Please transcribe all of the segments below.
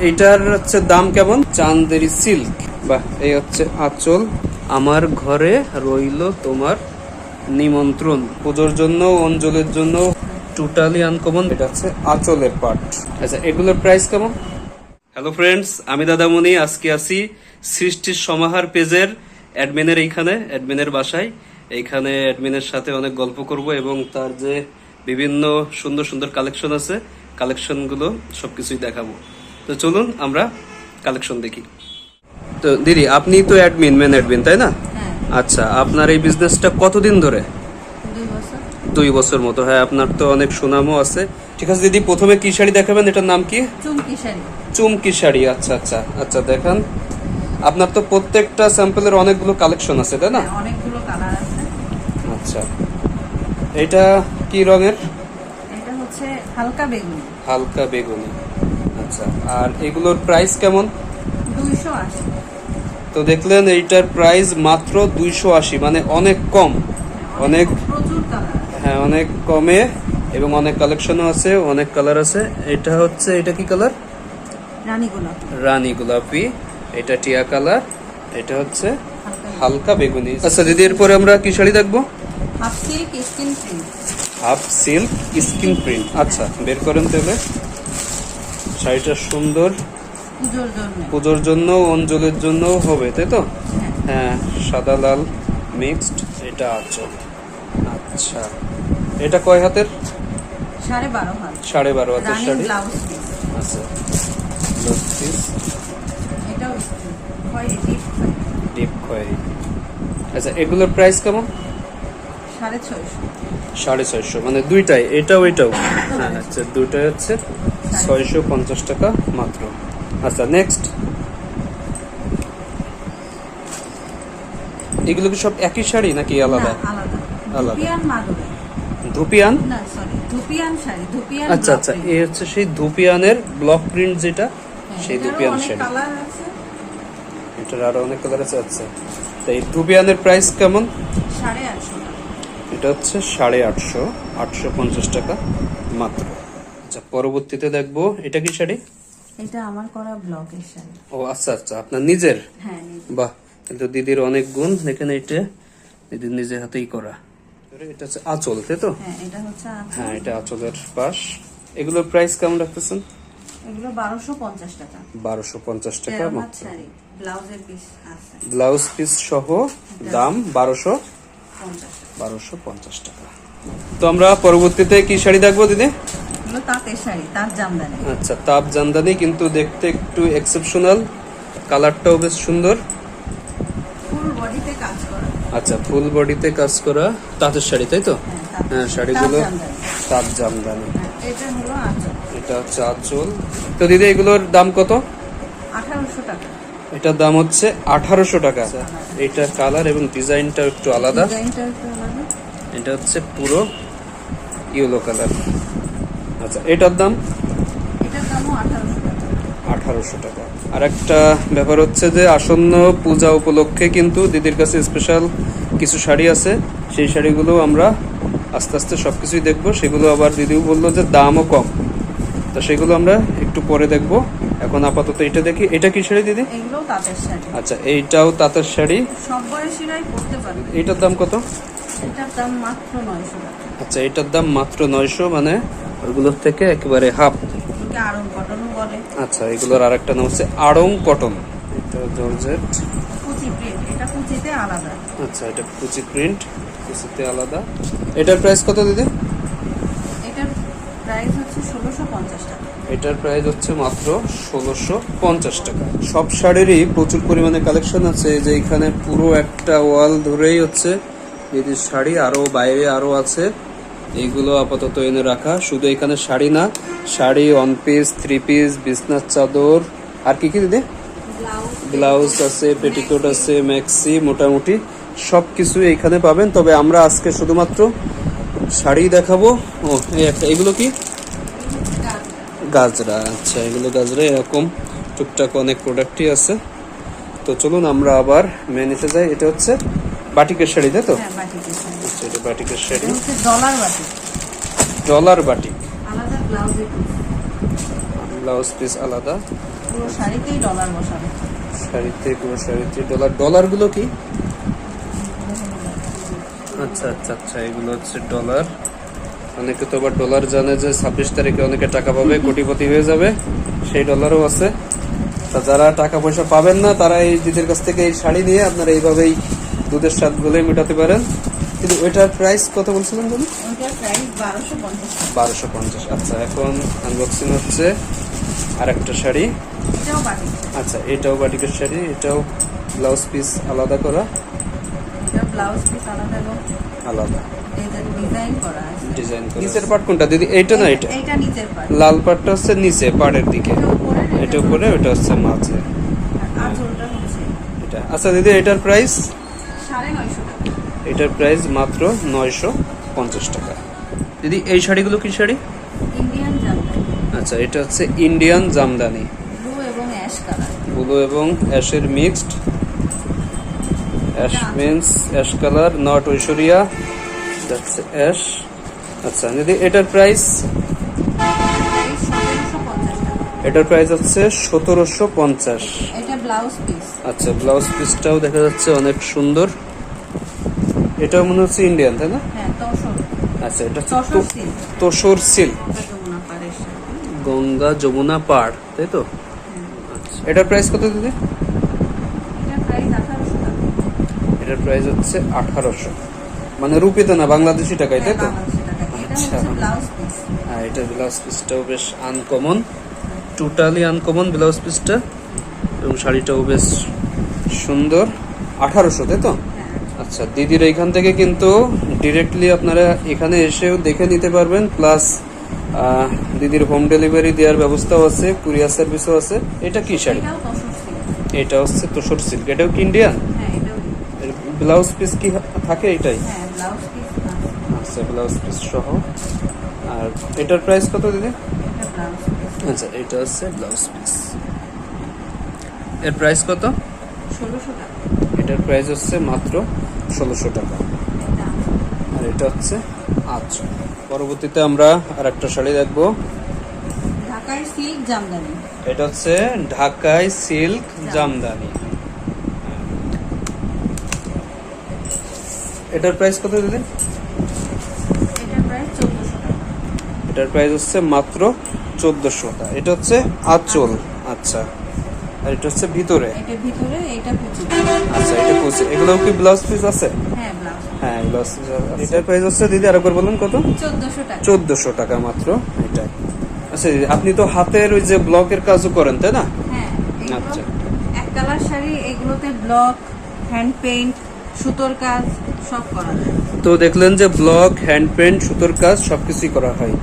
এটার হচ্ছে দাম কেমন? চান্দেরি সিল্ক। বাহ, এই হচ্ছে আঁচল। আমার ঘরে রইল তোমার নিমন্ত্রণ। পুজোর জন্য, অঞ্জলের জন্য টোটালি আনকমন। এটা হচ্ছে আঁচলের পাট। আচ্ছা, এগুলোর প্রাইস কেমন? হ্যালো ফ্রেন্ডস, আমি দাদামণি। আজকে আছি সৃষ্টির সমাহার পেজের অ্যাডমিনের অ্যাডমিনের বাসায়। এইখানে অ্যাডমিনের সাথে অনেক গল্প করব এবং তার যে বিভিন্ন সুন্দর সুন্দর কালেকশন আছে, কালেকশনগুলো সবকিছুই দেখাবো। তো চলুন আমরা কালেকশন দেখি। তো দিদি, আপনি তো মেন অ্যাডমিন, তাই না? আচ্ছা, আপনার এই বিজনেসটা কতদিন ধরে? 2 বছর মতো। হ্যাঁ, আপনার তো অনেক সুনামও আছে। ঠিক আছে দিদি, প্রথমে কি শাড়ি দেখাবেন? এটার নাম কি? চুমকি শাড়ি। চুমকি শাড়ি। আচ্ছা আচ্ছা আচ্ছা, দেখান। আপনার তো প্রত্যেকটা স্যাম্পলের অনেকগুলো কালেকশন আছে, তাই না? অনেকগুলো কালার আছে। আচ্ছা, এটা কি রঙের? এটা হচ্ছে হালকা বেগুনি। হালকা বেগুনি। আচ্ছা, আর এগুলোর প্রাইস কেমন? 280। তো দেখলেন, এইটার প্রাইস মাত্র 280, মানে অনেক কম। অনেক, প্রচুর কালার। হ্যাঁ, অনেক কমে এবং অনেক কালেকশনও আছে, অনেক কালার আছে। এটা হচ্ছে, এটা কি কালার? রানী গোলাপ। রানী গোলাপি। এটা টিয়া কালার। এটা হচ্ছে হালকা বেগুনি। আচ্ছা দিদি, এরপরে আমরা কি শাড়ি দেখবো? Half silk skin print. Half silk skin print. আচ্ছা, বের করেন তাহলে। শাড়িটা সুন্দর, পুজোর জন্য, অঞ্জলের জন্য হবে, তাই তো? হ্যাঁ, সাদা লাল মিক্সড। এটা আঁচল। আচ্ছা, এটা কয় হাতের? 12.5 হাত। 12.5 হাতের শাড়ি। Blouse piece. আচ্ছা, ব্লাউজ পিস। এটাও ডিপ খয়েরি। আচ্ছা, এগুলোর প্রাইস কেমন? 650। 650, মানে দুইটাই, এটাও এটাও? হ্যাঁ, আচ্ছা, দুইটাই হচ্ছে 650 টাকা মাত্র। আচ্ছা, নেক্সট। এগুলো কি সব একই শাড়ি নাকি আলাদা? আলাদা। ধুপিয়ান। আচ্ছা আচ্ছা, এই হচ্ছে সেই ধুপিয়ানের ব্লক প্রিন্ট, যেটা সেই ধুপিয়ান শাড়ি। এটার আরো অনেক কালার আছে। আচ্ছা, তাই ধুপিয়ানের প্রাইস কেমন? 850। এটা হচ্ছে 850, 850 টাকা মাত্র। আচ্ছা, পরবর্তীতে দেখবো, এটা কি শাড়ি? এটা আমার করা ব্লকের শাড়ি। ও আচ্ছা আচ্ছা, আপনার নিজের? হ্যাঁ। বাহ, কিন্তু দিদির অনেক গুণ। দেখেন, এটা দিদির নিজের হাতেই করা। এটা হচ্ছে আঁচল, তাই তো? হ্যাঁ, এটা হচ্ছে আঁচল। হ্যাঁ, এটা আঁচলের পাশ। এগুলোর প্রাইস কেমন রাখতেছেন? এগুলো 1250 টাকা। 1250 টাকা মাত্র। ব্লাউজের পিস আছে। ব্লাউজ পিস সহ দাম 1250 টাকা। তো আমরা পরবর্তীতে কি শাড়ি দেখবো দিদি? এগুলো তাঁতের শাড়ি, তাঁত জামদানি। আচ্ছা, তাঁত জামদানি, কিন্তু দেখতে একটু এক্সেপশনাল। কালারটাও বেশ সুন্দর। ফুল বডিতে কাজ করা। আচ্ছা, ফুল বডিতে কাজ করা তাঁতের শাড়ি, তাই তো? হ্যাঁ, শাড়িগুলো তাঁত জামদানি। এটা হলো আঁচল। এটা হচ্ছে আঁচল। তো দিদি, এগুলোর দাম কত? 1800 টাকা। এটার দাম হচ্ছে 1800 টাকা। এটা কালার এবং ডিজাইনটা একটু আলাদা। এটা হচ্ছে পুরো ইয়েলো কালার। আচ্ছা, এটার দাম? এটার দামও 1800 টাকা। আর একটা ব্যাপার হচ্ছে যে আসন্ন পূজা উপলক্ষে কিন্তু দিদির কাছে স্পেশাল কিছু শাড়ি আছে। সেই শাড়িগুলো আমরা আস্তে আস্তে সবকিছুই দেখবো। সেগুলো আবার দিদিও বললো যে দামও কম, তো সেগুলো আমরা একটু পরে দেখবো। এখন আপাতত এটা দেখি। এটা কি শাড়ি দিদি? এগুলো তাঁতের শাড়ি। আচ্ছা, এইটাও তাঁতের শাড়ি। সব বয়সীরাই পরতে পারবে। এটার দাম কত? এটার দাম মাত্র 900 টাকা। আচ্ছা, এটার দাম মাত্র 900, মানে ওইগুলোর থেকে একেবারে হাফ। আড়ং কটনও বলে। আচ্ছা, এগুলোর আরেকটা নাম হচ্ছে আড়ং কটন। এটা জর্জেট কুচি প্রিন্ট। এটা কুচিতে আলাদা। আচ্ছা, এটা কুচি প্রিন্ট, কুচিতে আলাদা। এটার প্রাইস কত দিদি? এটার প্রাইস হচ্ছে 1650 টাকা। এটার প্রাইস হচ্ছে মাত্র 1650 টাকা। সব শাড়িরই প্রচুর পরিমাণে কালেকশন আছে। যে এখানে পুরো একটা ওয়াল ধরেই হচ্ছে দিদির শাড়ি, আরো বাইরে আরো আছে। এইগুলো আপাতত এনে রাখা। শুধু এখানে শাড়ি না, শাড়ি, ওয়ান পিস, 3 পিস, বিছনার চাদর, আর কি কি দিদি? ব্লাউজ আছে, পেটিকোট আছে, ম্যাক্সি, মোটামুটি সবকিছু এখানে পাবেন। তবে আমরা আজকে শুধুমাত্র শাড়ি দেখাবো। ও, এই একটা, এগুলো কি? গাজরা। আচ্ছা, এগুলো গাজরা। এরকম টুকটাক অনেক প্রোডাক্টই আছে। তো চলুন আমরা আবার মেনুতে যাই। এটা হচ্ছে বাটিকের শাড়ি, তাই তো? আচ্ছা, এটা বাটিকের sari. Dollar batik. Blouse piece আলাদা। পুরো শাড়িতেই ডলার বসাবে। শাড়িতে পুরো শাড়িতে ডলার, ডলারগুলো কি? আচ্ছা আচ্ছা আচ্ছা, এগুলো হচ্ছে ডলার। অনেকে তো আবার ডলার জানে যে 26 তারিখে অনেকে টাকা পাবে, কোটিপতি হয়ে যাবে, সেই ডলারও আছে। তা যারা টাকা পয়সা পাবেন না তারা এই দিদির কাছ থেকে এই শাড়ি নিয়ে আপনারা এইভাবেই দুধের স্বাদ গুলোই মেটাতে পারেন। কিন্তু ওইটার প্রাইস কত বলছিলেন বলুন? ওইটার প্রাইস 1250 টাকা। 1250। আচ্ছা, এখন আনবক্সিং হচ্ছে আরেকটা শাড়ি। এটাও বাটিক। আচ্ছা, এটাও বাটিকের শাড়ি, এটাও ব্লাউজ পিস আলাদা করা, এটা ব্লাউজ পিস আলাদা এবং আলাদা এটা ডিজাইন করা আছে। ডিজাইন করা। নিচের পার্ট কোনটা দিদি? এইটা না এটা? এটা নিচের পার্ট। লাল পার্টটা হচ্ছে নিচে পাড়ের দিকে, এটা উপরে, এটা উপরে, ওটা হচ্ছে মাঝে। আর আঁচলটা হচ্ছে এটা। আচ্ছা দিদি, এটার প্রাইস? 950 টাকা। এটার প্রাইস মাত্র 950 টাকা। দিদি এই শাড়িগুলো কি শাড়ি? ইন্ডিয়ান জামদানি, আচ্ছা, এটা হচ্ছে ইন্ডিয়ান জামদানি, ব্লু এবং অ্যাশ কালার। ব্লু এবং অ্যাশের mixed. Ash means ash colour, not Aishwarya, that's ash. আচ্ছা দিদি, এটার প্রাইস? এই 1750 টাকা। এটার প্রাইস হচ্ছে 1750। এটা ব্লাউজ পিস। আচ্ছা, ব্লাউজ পিসটাও দেখা যাচ্ছে অনেক সুন্দর। এটাও মনে হচ্ছে ইন্ডিয়ান, তাই না? হ্যাঁ, তসর। আচ্ছা, এটা হচ্ছে তসর সিল্ক। তোসর সিল্ক, যমুনা পাড়ের শাড়ি। গঙ্গা যমুনা পাড়, তাই তো? আচ্ছা, এটার প্রাইস কত দিদি? এটা প্রাইস 1800 টাকা। এটার প্রাইস হচ্ছে 1800, মানে রুপিতে না, বাংলাদেশি টাকায়, তাই তো? হ্যাঁ, বাংলাদেশি টাকা। এটা আচ্ছা। হচ্ছে ব্লাউজ পিস। হ্যাঁ, এটা ব্লাউজ পিসটাও বেশ আনকমন, টোটালি আনকমন ব্লাউজ পিসটা, এবং শাড়িটাও বেশ সুন্দর। 1800, তাই তো? হ্যাঁ। আচ্ছা, দিদির এইখান থেকে কিন্তু ডিরেক্টলি আপনারা এখানে এসেও দেখে নিতে পারবেন, প্লাস দিদির হোম ডেলিভারি দেওয়ার ব্যবস্থাও আছে, কুরিয়ার সার্ভিসও আছে। এটা কি শাড়ি? এটাও তসর সিল্ক। এটা হচ্ছে তোসর সিল্ক, এটাও কি ইন্ডিয়ান? হ্যাঁ, এটাও। ব্লাউজ পিস কি থাকে এটাই? হ্যাঁ, ব্লাউজ পিস। আচ্ছা, ব্লাউজ পিস সহ। আর এটার প্রাইস কত দিদি? এটা ব্লাউজ পিস। আচ্ছা, এটা হচ্ছে ব্লাউজ পিস। এর প্রাইস কত? 1600 টাকা। এটার প্রাইস হচ্ছে মাত্র 1600 টাকা। এটা আর এটা হচ্ছে আচ্ছা। পরবর্তীতে আমরা আর একটা শাড়ি দেখবো। ঢাকায় সিল্ক জামদানি। এটা হচ্ছে ঢাকাই সিল্ক জামদানি। এটার প্রাইস কত দিদি? এটার প্রাইস 1400 টাকা। এটার প্রাইস হচ্ছে মাত্র 1400 টাকা। এটা হচ্ছে আঁচল। আচ্ছা, আর এটা হচ্ছে ভিতরে। এটা ভিতরে, এটা কুচি। আচ্ছা, এটা কুচি। এগুলোও কি ব্লাউজ পিস আছে? হ্যাঁ, ব্লাউজ। হ্যাঁ, ব্লাউজ পিস আছে। এটার প্রাইস হচ্ছে দিদি আরেকবার বলুন কত? 1400 টাকা। 1400 টাকা মাত্র এটা। আচ্ছা দিদি, আপনি তো হাতের ওই যে ব্লকের কাজও করেন, তাই না? হ্যাঁ, এগুলো আচ্ছা। এক কালার শাড়ি, এগুলোতে ব্লক, হ্যান্ড পেইন্ট, সুতোর কাজ সব করা যায়। তো দেখলেন যে ব্লক, হ্যান্ড পেন্ট, সুতোর কাজ সবকিছুই করা হয়।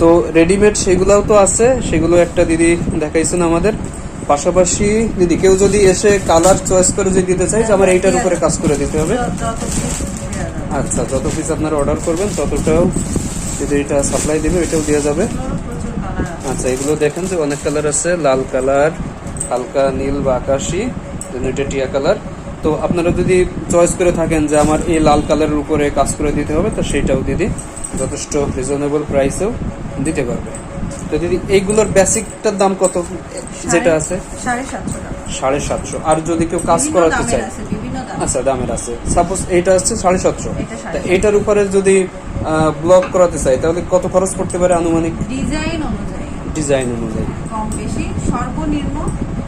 তো রেডিমেড সেগুলাও তো আছে, সেগুলো একটা দিদি দেখাইছেন আমাদের। পাশাপাশি দিদি কেউ যদি এসে কালার চয়েস করে যদি দিতে চাই যে আমার এইটার উপরে কাজ করে দিতে হবে, যত পিস দেওয়া যাবে। আচ্ছা, যত পিস আপনারা অর্ডার করবেন ততটাও যদি এটা সাপ্লাই দেবে, এটাও দেওয়া যাবে। এগুলোরও প্রচুর কালার আছে। আচ্ছা, এগুলো দেখেন যে অনেক কালার আছে, লাল কালার, হালকা নীল বা আকাশি, এটা টিয়া কালার। তো আপনারা যদি চয়েস করে থাকেন যে আমার এই লাল কালারের উপরে কাজ করে দিতে হবে, তো সেইটাও দিদি যথেষ্ট রিজনেবল প্রাইসেও দিতে পারবে। তো দিদি এইগুলোর বেসিকটার দাম কত যেটা আছে? 750 টাকা। 750। আর যদি কেউ কাজ বিভিন্ন করাতে দামের চায়? আছে, বিভিন্ন দাম। আচ্ছা, দামের আছে। সাপোজ এইটা হচ্ছে 750, এটা 750 তা এইটার উপরে যদি ব্লক করাতে চাই তাহলে কত খরচ পড়তে পারে আনুমানিক? ডিজাইন অনুযায়ী ডিজাইন অনুযায়ী কম বেশি, সর্বনিম্ন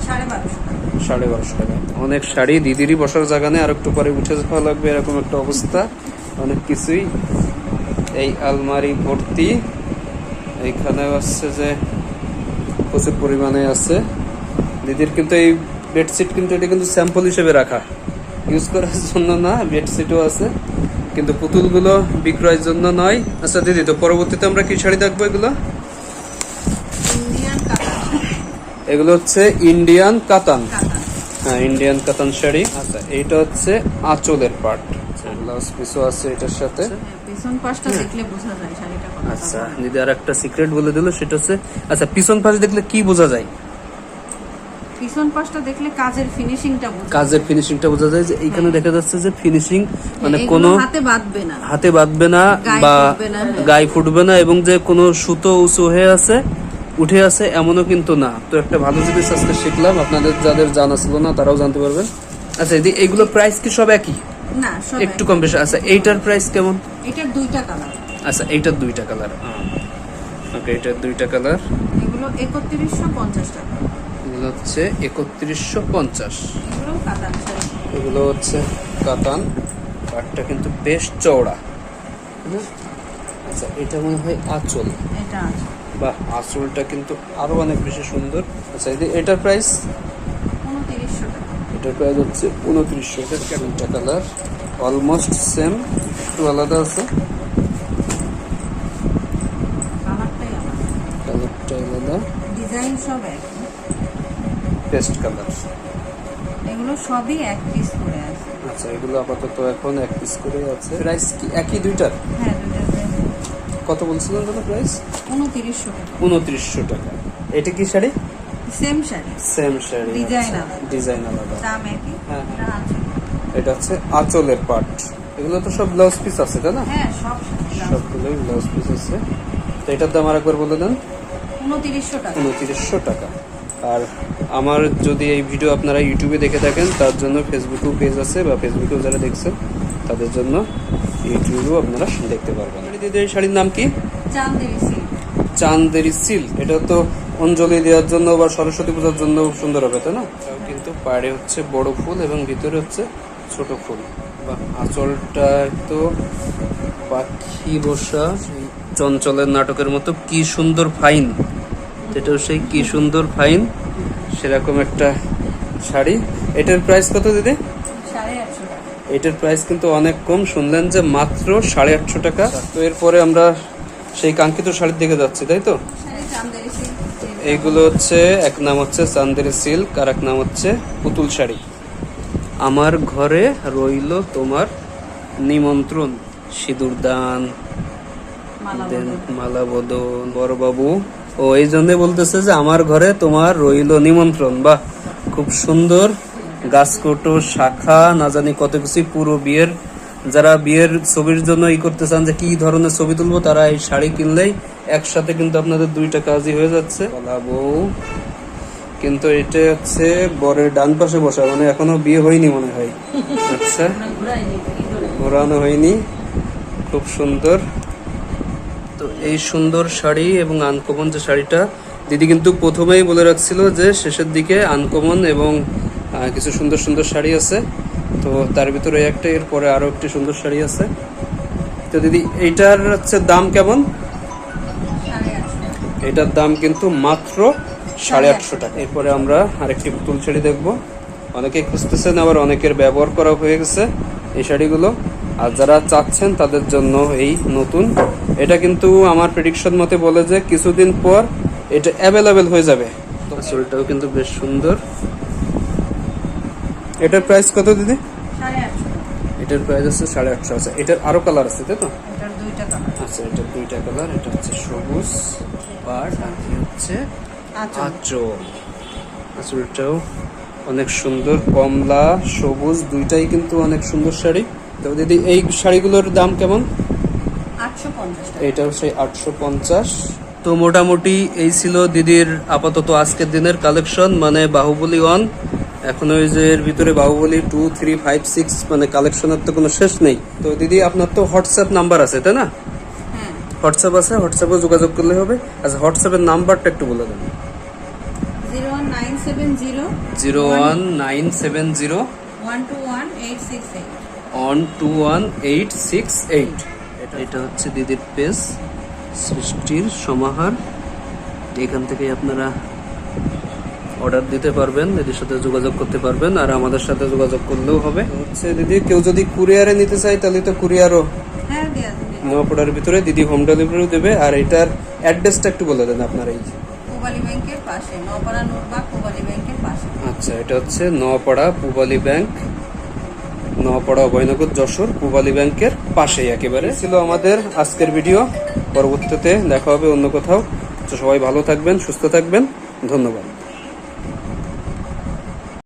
1250 টাকা। 1250 টাকা। অনেক শাড়ি, দিদিরই বসার জায়গা নেই, আর একটু পরে উঠে যাওয়া লাগবে, এরকম একটা অবস্থা। অনেক কিছুই এই আলমারি ভর্তি। এইখানে আসছে যে প্রচুর পরিমাণে আছে দিদির। কিন্তু এই বেডশিট কিন্তু এটা কিন্তু স্যাম্পল হিসেবে রাখা, ইউজ করার জন্য না। বেডশিটও আছে, কিন্তু পুতুলগুলো বিক্রয়ের জন্য নয়। আচ্ছা দিদি, তো পরবর্তীতে আমরা কি শাড়ি দেখবো? এগুলো ইন্ডিয়ান কাতান। এগুলো হচ্ছে ইন্ডিয়ান কাতান। কাতান। হ্যাঁ, ইন্ডিয়ান কাতান শাড়ি। আচ্ছা, এইটা হচ্ছে আঁচলের পার্ট। ব্লাউজ পিসও আছে এটার সাথে। হ্যাঁ, পিছন পাশটা দেখলে বোঝা যায় শাড়িটা কতটা আচ্ছা বড়। দিদি আর একটা সিক্রেট বলে দিল, সেটা হচ্ছে আচ্ছা পিছন পাশ দেখলে কি বোঝা যায়? পিছন পাশটা দেখলে কাজের ফিনিশিংটা বোঝা যায়। কাজের ফিনিশিংটা বোঝা যায়, যে এইখানে দেখা যাচ্ছে যে ফিনিশিং, মানে এগুলো কোনো হাতে বাঁধবে না। হাতে বাঁধবে না গায়ে বা ফুটবে না, হ্যাঁ। গায়ে ফুটবে না, এবং যে কোনো সুতো উঁচু হয়ে আছে উঠে আছে এমনও কিন্তু না। তো একটা ভালো জিনিস আজকে শিখলাম, আপনাদের যাদের জানা ছিল না তারাও জানতে পারবেন। আচ্ছা দিদি, এইগুলো প্রাইস কি সব একই? না, সব একটু কম বেশি। আচ্ছা এইটার প্রাইস কেমন? এটার দুইটা কালার। আচ্ছা এইটার দুইটা কালার। ওকে, এটার দুইটা কালার। এগুলো 3150 টাকা। এগুলো হচ্ছে 3150। এগুলো কাতান শাড়ি। এগুলো হচ্ছে কাতান, পাটটা কিন্তু বেশ চওড়া। আচ্ছা এটা মনে হয় আঁচল। এটা আছে। বাহ, আঁচলটা কিন্তু আরো অনেক বেশি সুন্দর। আচ্ছা এটার প্রাইস 2900 টাকা। এটার প্রাইস হচ্ছে 2900। এটার কেমনটা কালার? অলমোস্ট সেম, একটু আলাদা আছে। কালারটাই আলাদা, কালারটা আলাদা, ডিজাইন সব এক। Paste colour. এগুলো সবই এক পিস করে আছে। আচ্ছা এগুলো আপাতত এখন এক পিস করে আছে। প্রাইস কি একই দুইটার? হ্যাঁ, দুইটাতে কত বলছিলেন দাদা প্রাইস? 2900 টাকা। 2900 টাকা। এটা কি sari? Same sari, same sari, design আলাদা। ডিজাইন আলাদা। দাম একই। হ্যাঁ, এটা আছে। এটা হচ্ছে আঁচলের পাট। এগুলো তো সব ব্লাউজ পিস আছে তাই না? হ্যাঁ, সব সবগুলোই ব্লাউজ পিস আছে। তো এটার দাম আরেকবার বলে দেন। 2900 টাকা। 2900 টাকা। আর আমার যদি এই ভিডিও আপনারা ইউটিউবে দেখে থাকেন, তার জন্য ফেসবুকেও পেজ আছে, বা ফেসবুকেও যারা দেখছেন তাদের জন্য ইউটিউবেও আপনারা দেখতে পারবেন। দিদি এই শাড়ির নাম কি? চান্দেরি সিল্ক। চান্দেরি সিল্ক। এটা তো অঞ্জলি দেওয়ার জন্য বা সরস্বতী পূজার জন্য সুন্দর হবে তাই না? এটাও কিন্তু পাড়ে হচ্ছে বড় ফুল এবং ভিতরে হচ্ছে ছোট ফুল। বা আঁচলটা তো পাখি বসা চঞ্চলের নাটকের মতো কি সুন্দর ফাইন। এটাও সেই কি সুন্দর ফাইন, সেরকম একটা শাড়ি। এটার প্রাইস কত দিদি? 850 টাকা। এটার প্রাইস কিন্তু অনেক কম, শুনলেন যে মাত্র 850 টাকা। তো এরপরে আমরা সেই কাঙ্ক্ষিত শাড়ির দিকে যাচ্ছি, তাই তো? শাড়ি চান্দেরি সিল্ক। এইগুলো হচ্ছে, এক নাম হচ্ছে চান্দেরি সিল্ক আর এক নাম হচ্ছে পুতুল শাড়ি। আমার ঘরে রইল তোমার নিমন্ত্রণ, সিঁদুর দান, মালা বদন, বড় বাবু। ও এই জন্য বলতেছে যে আমার ঘরে তোমার রইল নিমন্ত্রণ। বাহ, খুব সুন্দর। গাছকোটো, শাখা, না জানি কত কিছু। পুরো বিয়ের, যারা বিয়ের ছবির জন্য করতে চান যে কি ধরনের ছবি তুলবো, তারা এই শাড়ি কিনলেই একসাথে কিন্তু আপনাদের দুইটা কাজই হয়ে যাচ্ছে। বলা বউ কিন্তু এটা হচ্ছে বরের ডান পাশে বসা, মানে এখনো বিয়ে হয়নি মনে হয়। আচ্ছা, ঘোরানো হয়নি। খুব সুন্দর। তো এই সুন্দর শাড়ি এবং আনকমন যে শাড়িটা, দিদি কিন্তু প্রথমেই বলে রাখছিল যে শেষের দিকে আনকমন এবং কিছু সুন্দর সুন্দর শাড়ি আছে। তো তার ভিতরে একটা, এরপরে আরো একটি সুন্দর শাড়ি আছে। তো দিদি এইটার হচ্ছে দাম কেমন? 850। এটার দাম কিন্তু মাত্র 850 টাকা। এরপরে আমরা আরেকটি পুতুল শাড়ি দেখবো। অনেকে খুঁজতেছেন, আবার অনেকের ব্যবহার করা হয়ে গেছে এই শাড়িগুলো। আর যারা চাচ্ছেন তাদের জন্য এই নতুন। এটা কিন্তু আমার প্রেডিকশন মতে বলে যে কিছুদিন পর এটা অ্যাভেলেবেল হয়ে যাবে। আসলটাও কিন্তু বেশ সুন্দর। এটার প্রাইস কত দিদি? 850। এটার প্রাইস আছে 850। আচ্ছা এটার আরো কালার আছে তাই তো? এটার দুইটা কালার। আচ্ছা এটার দুইটা কালার। এটা হচ্ছে সবুজ পাড়, আর কি হচ্ছে আঁচল। আঁচলটাও অনেক সুন্দর, কমলা সবুজ দুইটাই কিন্তু অনেক সুন্দর শাড়ি। তো দিদি এই শাড়িগুলোর দাম কেমন? 850 টাকা। এটাও সেই 850। তো মোটামুটি এই ছিল দিদির আপাতত আজকের দিনের কালেকশন, মানে বাহুবলী 1। এখন ওই যে এর ভিতরে বাহুবলী 2, 3, 5, 6, মানে কালেকশনের তো কোনো শেষ নেই। তো দিদি আপনার তো হোয়াটসঅ্যাপ নাম্বার আছে তাই না? হ্যাঁ, হোয়াটসঅ্যাপ আছে, হোয়াটসঅ্যাপে যোগাযোগ করলে হবে। আচ্ছা হোয়াটসঅ্যাপের নাম্বারটা একটু বলে দেন। 01970 01970 121868। 121868। এটা হচ্ছে দিদির পেজ, সৃষ্টির সমাহার। এখান থেকে আপনারা অর্ডার দিতে পারবেন, দিদির সাথে যোগাযোগ করতে পারবেন, আর আমাদের সাথে যোগাযোগ করলেও হবে। হচ্ছে দিদি কেউ যদি কুরিয়ারে নিতে চায় তাহলে তো কুরিয়ারও হ্যাঁ, দেয়া যাবে। নোয়াপাড়ার ভিতরে দিদি হোম ডেলিভারিও দেবে। আর এটার অ্যাড্রেসটা একটু বলে দেন আপনার। এই পূবালী ব্যাংকের পাশে, নওপাড়া নূরবাগ পূবালী ব্যাংকের পাশে। আচ্ছা এটা হচ্ছে নোয়াপাড়া পূবালী ব্যাংক, নোয়াপাড়া অভয়নগর যশোর পূবালী ব্যাংকের পাশেই একেবারে। ছিল আমাদের আজকের ভিডিও। পরবর্তীতে দেখা হবে অন্য কোথাও। তো সবাই ভালো থাকবেন, সুস্থ থাকবেন। ধন্যবাদ।